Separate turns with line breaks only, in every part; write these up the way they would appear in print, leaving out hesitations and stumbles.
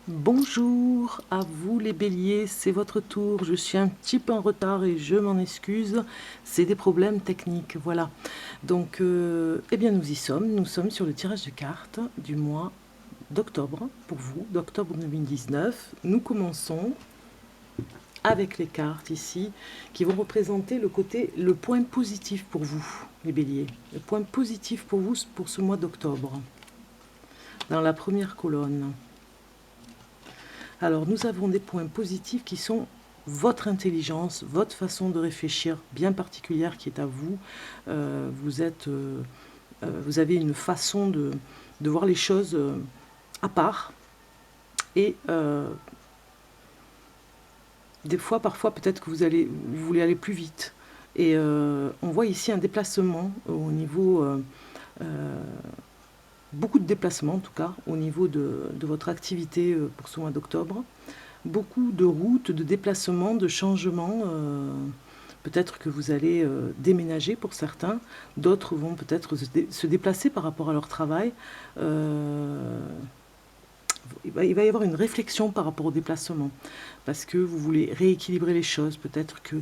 Bonjour à vous les béliers, c'est votre tour. Je suis un petit peu en retard et je m'en excuse. C'est des problèmes techniques, voilà. Donc, eh bien nous y sommes. Nous sommes sur le tirage de cartes du mois d'octobre, pour vous, d'octobre 2019. Nous commençons avec les cartes ici, qui vont représenter le point positif pour vous, les béliers. Le point positif pour vous pour ce mois d'octobre. Dans la première colonne. Alors, nous avons des points positifs qui sont votre intelligence, votre façon de réfléchir bien particulière qui est à vous. Vous avez une façon de voir les choses à part. Et des fois, parfois, peut-être que vous voulez aller plus vite. Et on voit ici un déplacement au niveau... beaucoup de déplacements en tout cas au niveau de votre activité pour ce mois d'octobre. Beaucoup de routes, de déplacements, de changements. Peut-être que vous allez déménager pour certains. D'autres vont peut-être se déplacer par rapport à leur travail. Il va y avoir une réflexion par rapport au déplacement. Parce que vous voulez rééquilibrer les choses. Peut-être que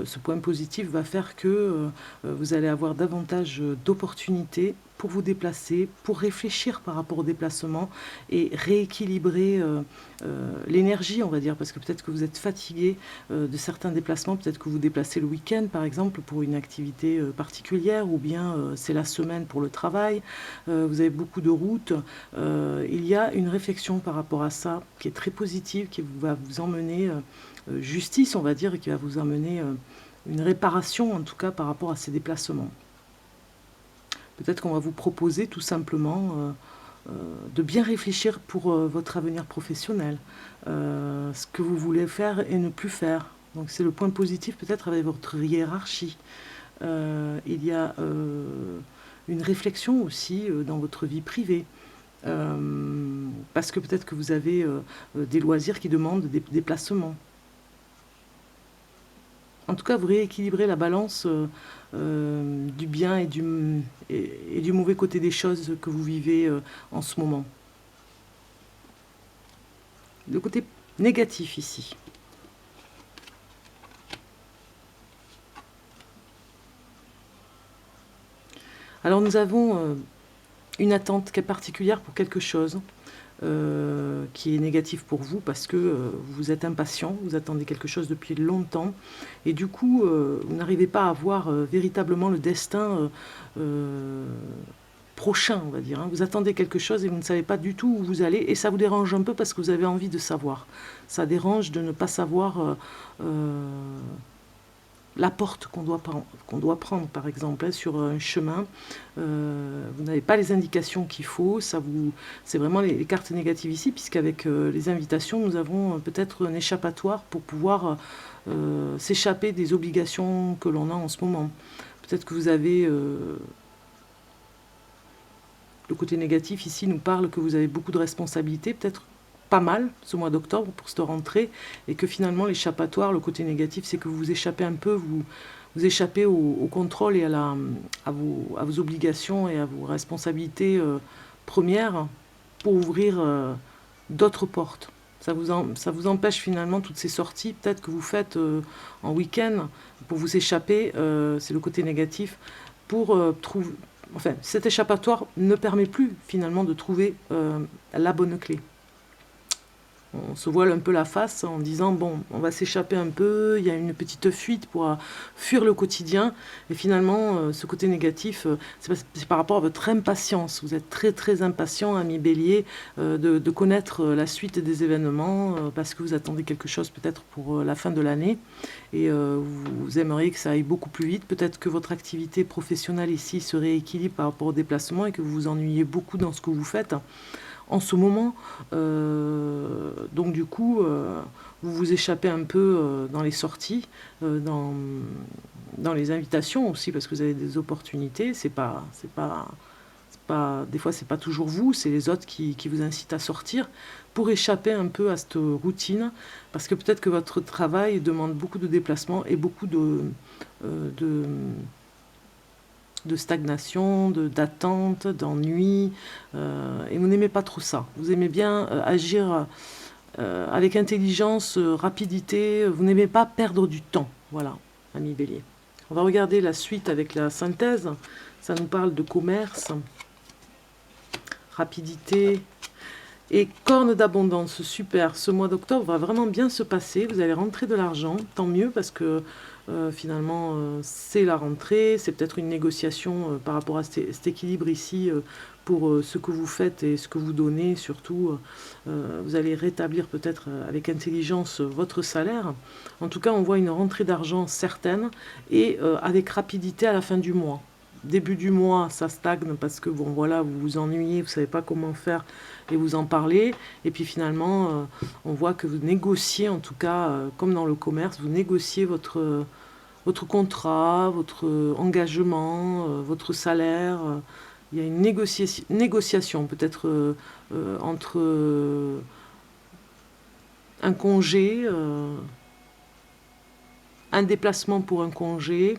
ce point positif va faire que vous allez avoir davantage d'opportunités pour vous déplacer, pour réfléchir par rapport au déplacement et rééquilibrer l'énergie, on va dire, parce que peut-être que vous êtes fatigué de certains déplacements, peut-être que vous déplacez le week-end, par exemple, pour une activité particulière, ou bien c'est la semaine pour le travail, vous avez beaucoup de routes. Il y a une réflexion par rapport à ça qui est très positive, qui va vous emmener justice, on va dire, et qui va vous emmener une réparation, en tout cas, par rapport à ces déplacements. Peut-être qu'on va vous proposer tout simplement de bien réfléchir pour votre avenir professionnel, ce que vous voulez faire et ne plus faire. Donc c'est le point positif peut-être avec votre hiérarchie. Il y a une réflexion aussi dans votre vie privée. Parce que peut-être que vous avez des loisirs qui demandent des déplacements. En tout cas, vous rééquilibrez la balance du bien et du mauvais côté des choses que vous vivez en ce moment. Le côté négatif ici. Alors nous avons une attente qui est particulière pour quelque chose. Qui est négatif pour vous parce que vous êtes impatient, vous attendez quelque chose depuis longtemps et du coup vous n'arrivez pas à voir véritablement le destin prochain, on va dire. Hein. Vous attendez quelque chose et vous ne savez pas du tout où vous allez et ça vous dérange un peu parce que vous avez envie de savoir. Ça dérange de ne pas savoir la porte qu'on doit prendre, par exemple, hein, sur un chemin. Vous n'avez pas les indications qu'il faut. C'est vraiment les cartes négatives ici, puisqu'avec les invitations, nous avons peut-être un échappatoire pour pouvoir s'échapper des obligations que l'on a en ce moment. Peut-être que vous avez... le côté négatif ici nous parle que vous avez beaucoup de responsabilités, peut-être pas mal ce mois d'octobre pour cette rentrée, et que finalement l'échappatoire, le côté négatif, c'est que vous échappez un peu, vous échappez au contrôle et à vos obligations et à vos responsabilités premières pour ouvrir d'autres portes. Ça vous empêche finalement toutes ces sorties, peut-être que vous faites en week-end pour vous échapper, c'est le côté négatif, pour trouver... Enfin, cet échappatoire ne permet plus finalement de trouver la bonne clé. On se voile un peu la face en disant bon, on va s'échapper un peu, il y a une petite fuite pour fuir le quotidien. Et finalement, ce côté négatif, c'est par rapport à votre impatience. Vous êtes très très impatient, ami Bélier, de connaître la suite des événements parce que vous attendez quelque chose peut-être pour la fin de l'année et vous aimeriez que ça aille beaucoup plus vite. Peut-être que votre activité professionnelle ici se rééquilibre par rapport au déplacement et que vous vous ennuyez beaucoup dans ce que vous faites en ce moment. Donc du coup, vous vous échappez un peu dans les sorties, dans les invitations aussi, parce que vous avez des opportunités. Des fois, c'est pas toujours vous, c'est les autres qui vous incitent à sortir pour échapper un peu à cette routine, parce que peut-être que votre travail demande beaucoup de déplacements et beaucoup de stagnation, d'attente, d'ennui, et vous n'aimez pas trop ça. Vous aimez bien agir avec intelligence, rapidité, vous n'aimez pas perdre du temps. Voilà, ami Bélier. On va regarder la suite avec la synthèse. Ça nous parle de commerce, rapidité et corne d'abondance. Super, ce mois d'octobre va vraiment bien se passer. Vous allez rentrer de l'argent, tant mieux parce que finalement c'est la rentrée. C'est peut-être une négociation par rapport à cet équilibre ici pour ce que vous faites et ce que vous donnez. Surtout, vous allez rétablir peut-être avec intelligence votre salaire. En tout cas, on voit une rentrée d'argent certaine et avec rapidité à la fin du mois. Début du mois, ça stagne parce que bon voilà, vous vous ennuyez, vous savez pas comment faire et vous en parlez. Et puis finalement, on voit que vous négociez, en tout cas, comme dans le commerce, vous négociez votre contrat, votre engagement, votre salaire. Il y a une négociation peut-être entre un congé, un déplacement pour un congé,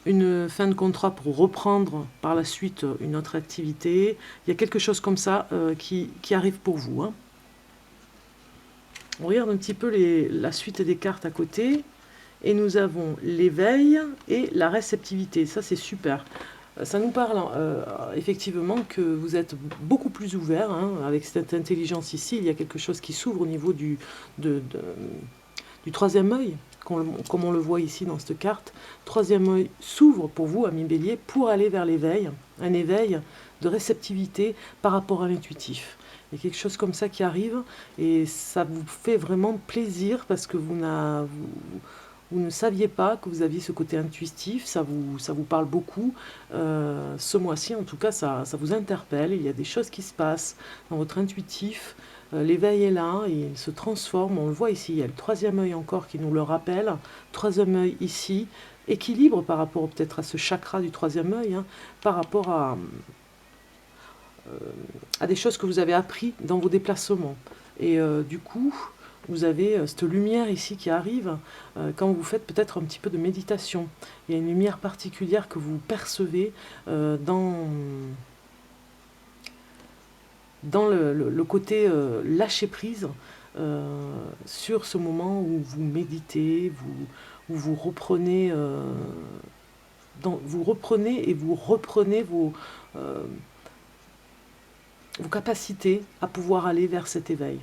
une fin de contrat pour reprendre par la suite une autre activité. Il y a quelque chose comme ça qui arrive pour vous. Hein. On regarde un petit peu la suite des cartes à côté. Et nous avons l'éveil et la réceptivité. Ça, c'est super. Ça nous parle effectivement que vous êtes beaucoup plus ouvert. Hein, avec cette intelligence ici, il y a quelque chose qui s'ouvre au niveau du troisième œil. Comme on le voit ici dans cette carte, troisième œil s'ouvre pour vous, ami Bélier, pour aller vers l'éveil, un éveil de réceptivité par rapport à l'intuitif. Il y a quelque chose comme ça qui arrive et ça vous fait vraiment plaisir parce que vous ne saviez pas que vous aviez ce côté intuitif, ça vous parle beaucoup. Ce mois-ci, en tout cas, ça vous interpelle, il y a des choses qui se passent dans votre intuitif. L'éveil est là, il se transforme, on le voit ici, il y a le troisième œil encore qui nous le rappelle, troisième œil ici, équilibre par rapport peut-être à ce chakra du troisième œil, hein, par rapport à des choses que vous avez appris dans vos déplacements. Et du coup, vous avez cette lumière ici qui arrive quand vous faites peut-être un petit peu de méditation. Il y a une lumière particulière que vous percevez dans le côté lâcher prise sur ce moment où vous méditez, où vous reprenez, vous reprenez et vous reprenez vos capacités à pouvoir aller vers cet éveil.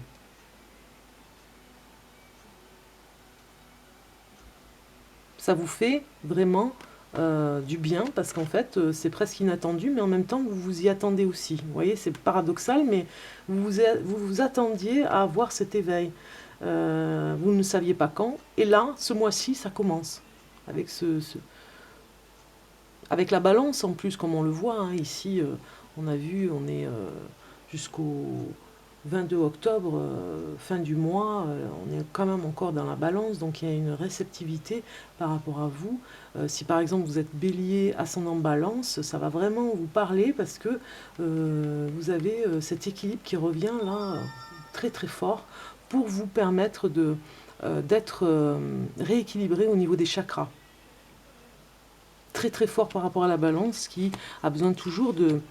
Ça vous fait vraiment du bien parce qu'en fait c'est presque inattendu mais en même temps vous vous y attendez aussi. Vous voyez, c'est paradoxal mais vous vous attendiez à avoir cet éveil. Vous ne saviez pas quand et là ce mois-ci ça commence avec avec la balance en plus comme on le voit hein, ici on a vu on est jusqu'au 22 octobre, fin du mois, on est quand même encore dans la balance, donc il y a une réceptivité par rapport à vous. Si par exemple vous êtes bélier, ascendant balance, ça va vraiment vous parler parce que vous avez cet équilibre qui revient là très très fort pour vous permettre d'être rééquilibré au niveau des chakras. Très très fort par rapport à la balance qui a besoin toujours de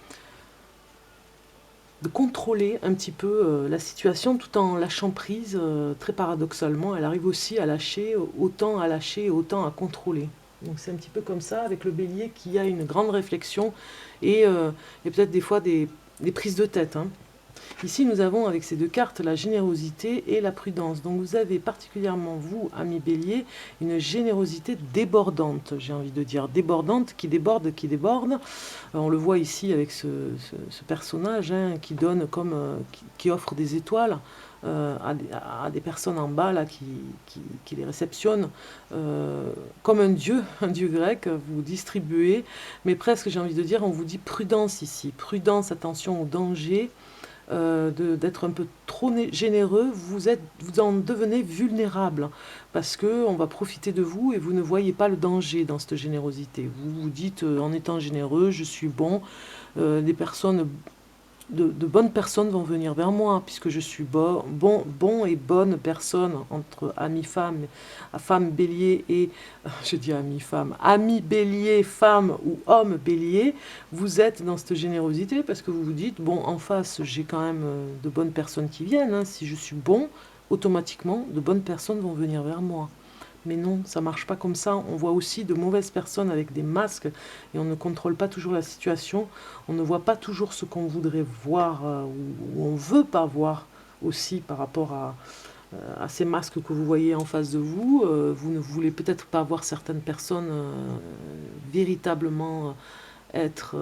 contrôler un petit peu la situation tout en lâchant prise, très paradoxalement. Elle arrive aussi à lâcher, autant à contrôler. Donc c'est un petit peu comme ça avec le bélier qui a une grande réflexion et peut-être des fois des prises de tête. Hein. Ici nous avons avec ces deux cartes la générosité et la prudence. Donc vous avez particulièrement vous, ami bélier, une générosité débordante, j'ai envie de dire, débordante, qui déborde. On le voit ici avec ce personnage hein, qui donne comme qui offre des étoiles à des personnes en bas là, qui les réceptionnent comme un dieu grec, vous distribuez, mais presque j'ai envie de dire, on vous dit prudence ici, prudence, attention au danger, d'être un peu trop généreux, vous en devenez vulnérable parce que on va profiter de vous et vous ne voyez pas le danger dans cette générosité. Vous vous dites en étant généreux, je suis bon, des personnes de bonnes personnes vont venir vers moi, puisque je suis bon et bonne personne entre ami-femme, femme bélier et, je dis ami-femme, ami bélier, femme ou homme bélier, vous êtes dans cette générosité parce que vous vous dites, bon, en face, j'ai quand même de bonnes personnes qui viennent, hein. Si je suis bon, automatiquement, de bonnes personnes vont venir vers moi. Mais non, ça marche pas comme ça. On voit aussi de mauvaises personnes avec des masques et on ne contrôle pas toujours la situation. On ne voit pas toujours ce qu'on voudrait voir ou on veut pas voir aussi par rapport à ces masques que vous voyez en face de vous. Vous ne voulez peut-être pas voir certaines personnes véritablement être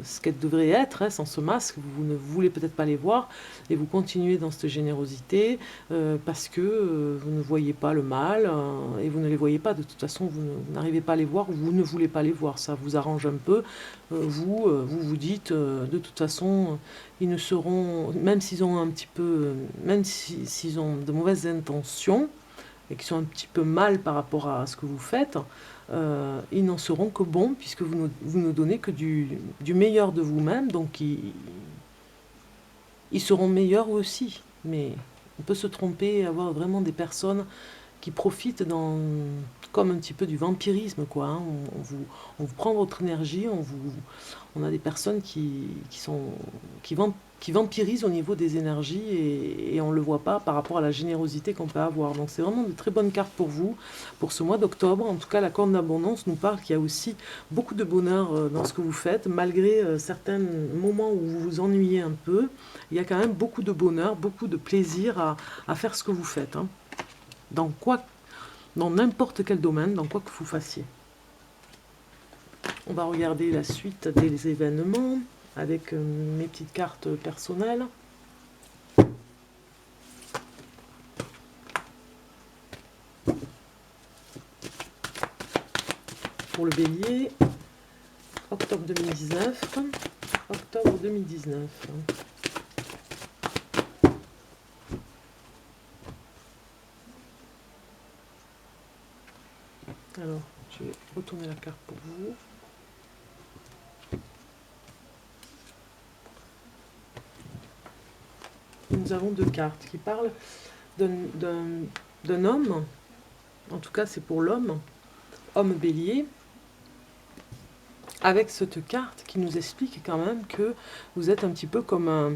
ce qu'elles devraient être, hein, sans ce masque. Vous ne voulez peut-être pas les voir et vous continuez dans cette générosité parce que vous ne voyez pas le mal et vous ne les voyez pas. De toute façon, vous n'arrivez pas à les voir ou vous ne voulez pas les voir. Ça vous arrange un peu. Vous dites de toute façon, ils ne seront, même s'ils ont un petit peu, même s'ils ont de mauvaises intentions, et qui sont un petit peu mal par rapport à ce que vous faites, ils n'en seront que bons puisque vous ne donnez que du meilleur de vous-même, donc ils seront meilleurs aussi. Mais on peut se tromper et avoir vraiment des personnes qui profitent comme un petit peu du vampirisme, quoi, hein. On vous prend votre énergie, on a des personnes qui vampirisent au niveau des énergies et on ne le voit pas par rapport à la générosité qu'on peut avoir. Donc c'est vraiment de très bonnes cartes pour vous, pour ce mois d'octobre. En tout cas, la corne d'abondance nous parle qu'il y a aussi beaucoup de bonheur dans ce que vous faites, malgré certains moments où vous vous ennuyez un peu. Il y a quand même beaucoup de bonheur, beaucoup de plaisir à faire ce que vous faites, hein. Dans n'importe quel domaine, dans quoi que vous fassiez. On va regarder la suite des événements avec mes petites cartes personnelles. Pour le bélier, octobre 2019. Octobre 2019. Alors, je vais retourner la carte pour vous. Nous avons deux cartes qui parlent d'un homme, en tout cas c'est pour l'homme, homme bélier, avec cette carte qui nous explique quand même que vous êtes un petit peu comme un...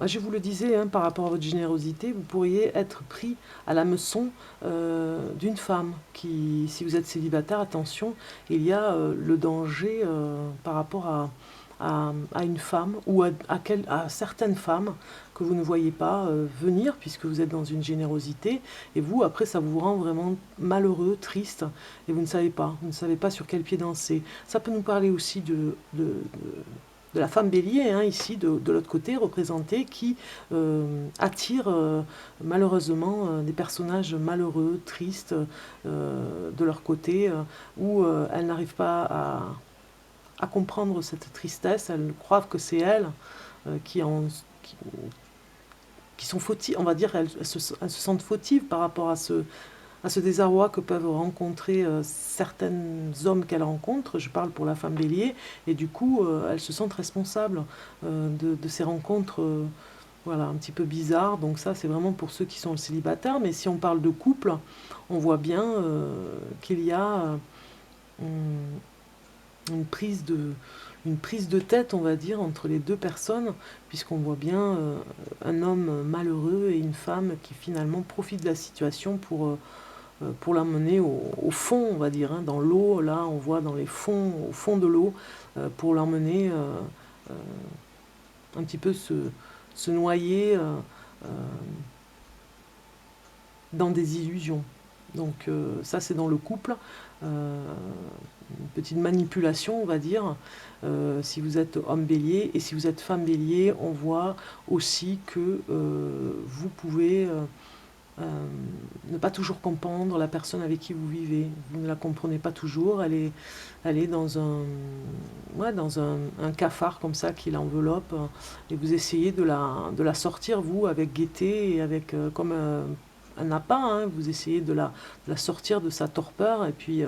Je vous le disais, hein, par rapport à votre générosité, vous pourriez être pris à l'hameçon d'une femme qui, si vous êtes célibataire, attention, il y a le danger par rapport à une femme ou à certaines femmes que vous ne voyez pas venir puisque vous êtes dans une générosité et vous, après, ça vous rend vraiment malheureux, triste et vous ne savez pas sur quel pied danser. Ça peut nous parler aussi de la femme bélier, hein, ici, de l'autre côté, représentée, qui attire malheureusement des personnages malheureux, tristes de leur côté, où elles n'arrivent pas à comprendre cette tristesse, elles croient que c'est elles qui sont fautives, on va dire, elles se sentent fautives par rapport à ce désarroi que peuvent rencontrer certains hommes qu'elles rencontrent, je parle pour la femme bélier, et du coup, elles se sentent responsables de ces rencontres voilà, un petit peu bizarres. Donc ça, c'est vraiment pour ceux qui sont célibataires, mais si on parle de couple, on voit bien qu'il y a une prise de tête, on va dire, entre les deux personnes, puisqu'on voit bien un homme malheureux et une femme qui finalement profite de la situation pour l'emmener au fond, on va dire, hein, dans l'eau. Là, on voit au fond de l'eau, pour l'emmener un petit peu se noyer dans des illusions. Donc ça, c'est dans le couple. Une petite manipulation, on va dire, si vous êtes homme bélier. Et si vous êtes femme bélier, on voit aussi que vous pouvez ne pas toujours comprendre la personne avec qui vous vivez. Vous ne la comprenez pas toujours. Elle est dans un cafard comme ça qui l'enveloppe. Et vous essayez de la sortir, vous, avec gaieté et avec comme un appât, hein, vous essayez de la sortir de sa torpeur, et puis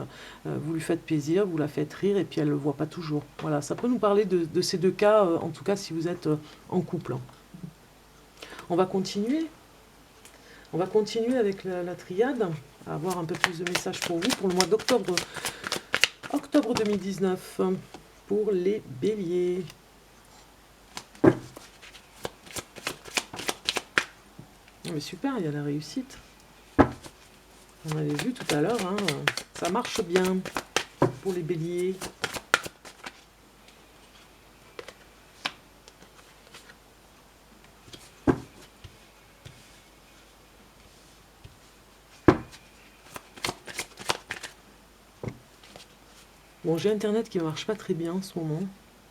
vous lui faites plaisir, vous la faites rire, et puis elle ne le voit pas toujours. Voilà, ça peut nous parler de ces deux cas, en tout cas si vous êtes en couple. On va continuer. On va continuer avec la triade, à avoir un peu plus de messages pour vous, pour le mois d'octobre. Octobre 2019, pour les béliers. Mais super, il y a la réussite. On avait vu tout à l'heure, hein, ça marche bien pour les béliers. Bon, j'ai Internet qui ne marche pas très bien en ce moment.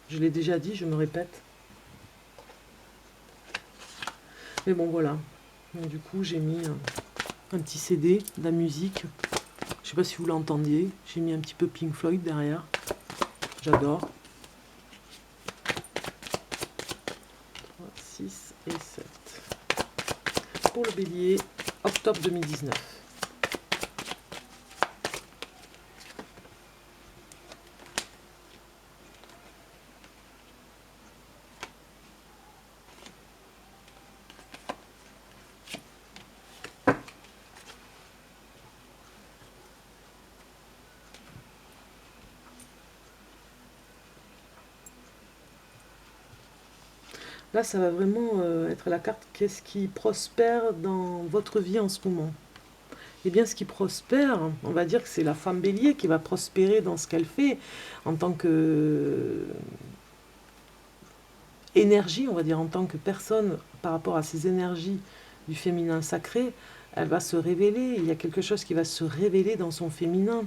Je l'ai déjà dit, je me répète. Mais bon, voilà. Donc, du coup, j'ai mis un petit CD de la musique. Je sais pas si vous l'entendiez. J'ai mis un petit peu Pink Floyd derrière. J'adore. 3, 6 et 7. Pour le bélier, octobre 2019. Là, ça va vraiment être la carte « Qu'est-ce qui prospère dans votre vie en ce moment ?» Eh bien, ce qui prospère, on va dire que c'est la femme bélier qui va prospérer dans ce qu'elle fait en tant que énergie, on va dire, en tant que personne par rapport à ces énergies du féminin sacré. Elle va se révéler, il y a quelque chose qui va se révéler dans son féminin.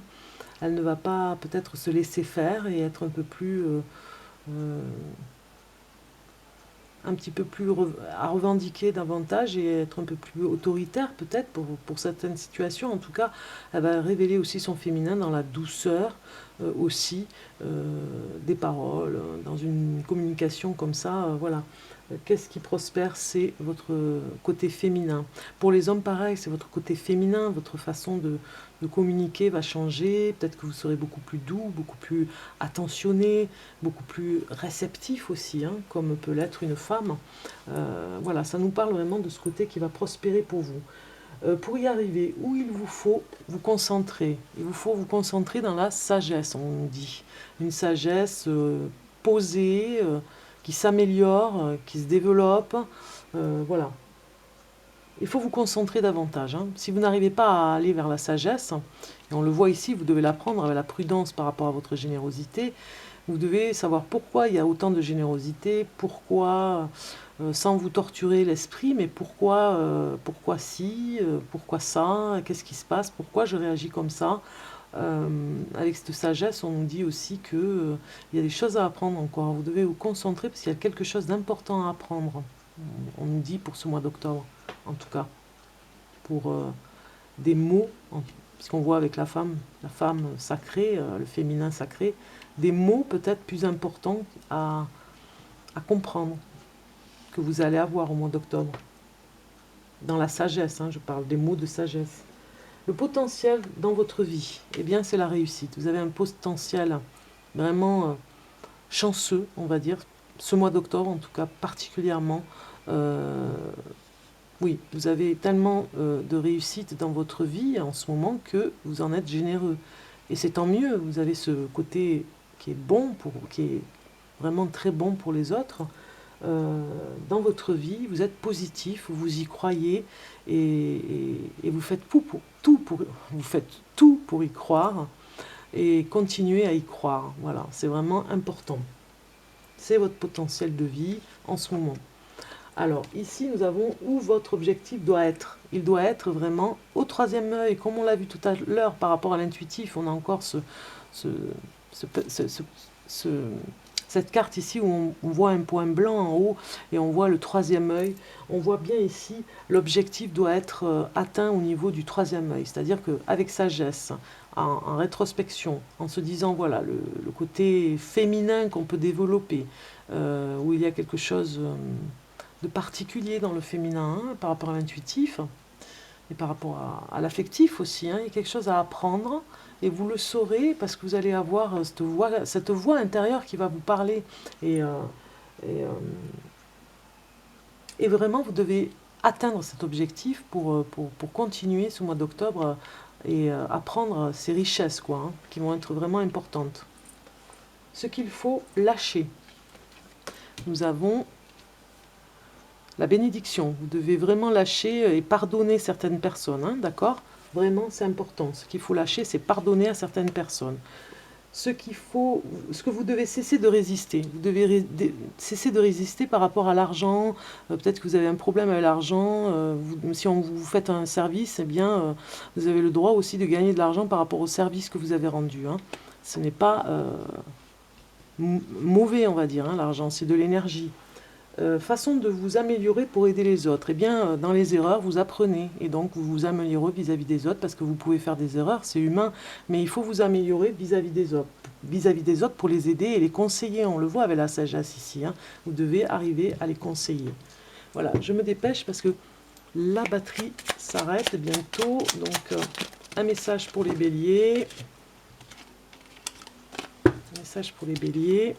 Elle ne va pas peut-être se laisser faire et être un peu plus... un petit peu plus à revendiquer davantage et être un peu plus autoritaire peut-être pour certaines situations. En tout cas, elle va révéler aussi son féminin dans la douceur aussi des paroles, dans une communication comme ça, voilà. Qu'est-ce qui prospère? C'est votre côté féminin. Pour les hommes, pareil, c'est votre côté féminin, votre façon de communiquer va changer. Peut-être que vous serez beaucoup plus doux, beaucoup plus attentionné, beaucoup plus réceptif aussi, hein, comme peut l'être une femme. Voilà, ça nous parle vraiment de ce côté qui va prospérer pour vous. Pour y arriver, où il vous faut vous concentrer. Il vous faut vous concentrer dans la sagesse, on dit. Une sagesse posée, qui s'améliore, qui se développe. Voilà. Il faut vous concentrer davantage. Hein. Si vous n'arrivez pas à aller vers la sagesse, et on le voit ici, vous devez l'apprendre avec la prudence par rapport à votre générosité. Vous devez savoir pourquoi il y a autant de générosité, pourquoi, sans vous torturer l'esprit, mais pourquoi si, pourquoi ça, qu'est-ce qui se passe, pourquoi je réagis comme ça. Avec cette sagesse, on nous dit aussi qu'il y a des choses à apprendre encore. Vous devez vous concentrer parce qu'il y a quelque chose d'important à apprendre. On nous dit pour ce mois d'octobre, en tout cas, pour des mots, puisqu'on voit avec la femme sacrée, le féminin sacré, des mots peut-être plus importants à comprendre que vous allez avoir au mois d'octobre. Dans la sagesse, hein, je parle des mots de sagesse. Le potentiel dans votre vie, eh bien c'est la réussite. Vous avez un potentiel vraiment chanceux, on va dire, ce mois d'octobre en tout cas particulièrement. Oui, vous avez tellement de réussite dans votre vie en ce moment que vous en êtes généreux. Et c'est tant mieux, vous avez ce côté qui est bon, qui est vraiment très bon pour les autres. Dans votre vie, vous êtes positif, vous y croyez et vous faites vous faites tout pour y croire et continuer à y croire. Voilà, c'est vraiment important. C'est votre potentiel de vie en ce moment. Alors ici, nous avons où votre objectif doit être. Il doit être vraiment au troisième œil, comme on l'a vu tout à l'heure par rapport à l'intuitif. On a encore cette carte ici où on voit un point blanc en haut et on voit le troisième œil. On voit bien ici, l'objectif doit être atteint au niveau du troisième œil. C'est-à-dire qu'avec sagesse, en rétrospection, en se disant, voilà, le côté féminin qu'on peut développer, où il y a quelque chose de particulier dans le féminin par rapport à l'intuitif, et par rapport à l'affectif aussi, hein. Il y a quelque chose à apprendre et vous le saurez parce que vous allez avoir cette voix intérieure qui va vous parler. Et, et, euh, et vraiment, vous devez atteindre cet objectif pour continuer ce mois d'octobre et apprendre ces richesses, quoi, hein, qui vont être vraiment importantes. Ce qu'il faut lâcher. Nous avons la bénédiction. Vous devez vraiment lâcher et pardonner certaines personnes, hein, d'accord? Vraiment, c'est important. Ce qu'il faut lâcher, c'est pardonner à certaines personnes. Ce que vous devez cesser de résister. Vous devez cesser de résister par rapport à l'argent. Peut-être que vous avez un problème avec l'argent. Si on vous fait un service, eh bien, vous avez le droit aussi de gagner de l'argent par rapport au service que vous avez rendu, hein. Ce n'est pas mauvais, on va dire, hein, l'argent, c'est de l'énergie. Façon de vous améliorer pour aider les autres. Eh bien, dans les erreurs, vous apprenez et donc vous vous améliorez vis-à-vis des autres parce que vous pouvez faire des erreurs, c'est humain, mais il faut vous améliorer vis-à-vis des autres. Vis-à-vis des autres pour les aider et les conseiller. On le voit avec la sagesse ici, hein. Vous devez arriver à les conseiller. Voilà, je me dépêche parce que la batterie s'arrête bientôt. Donc, un message pour les béliers. Un message pour les béliers.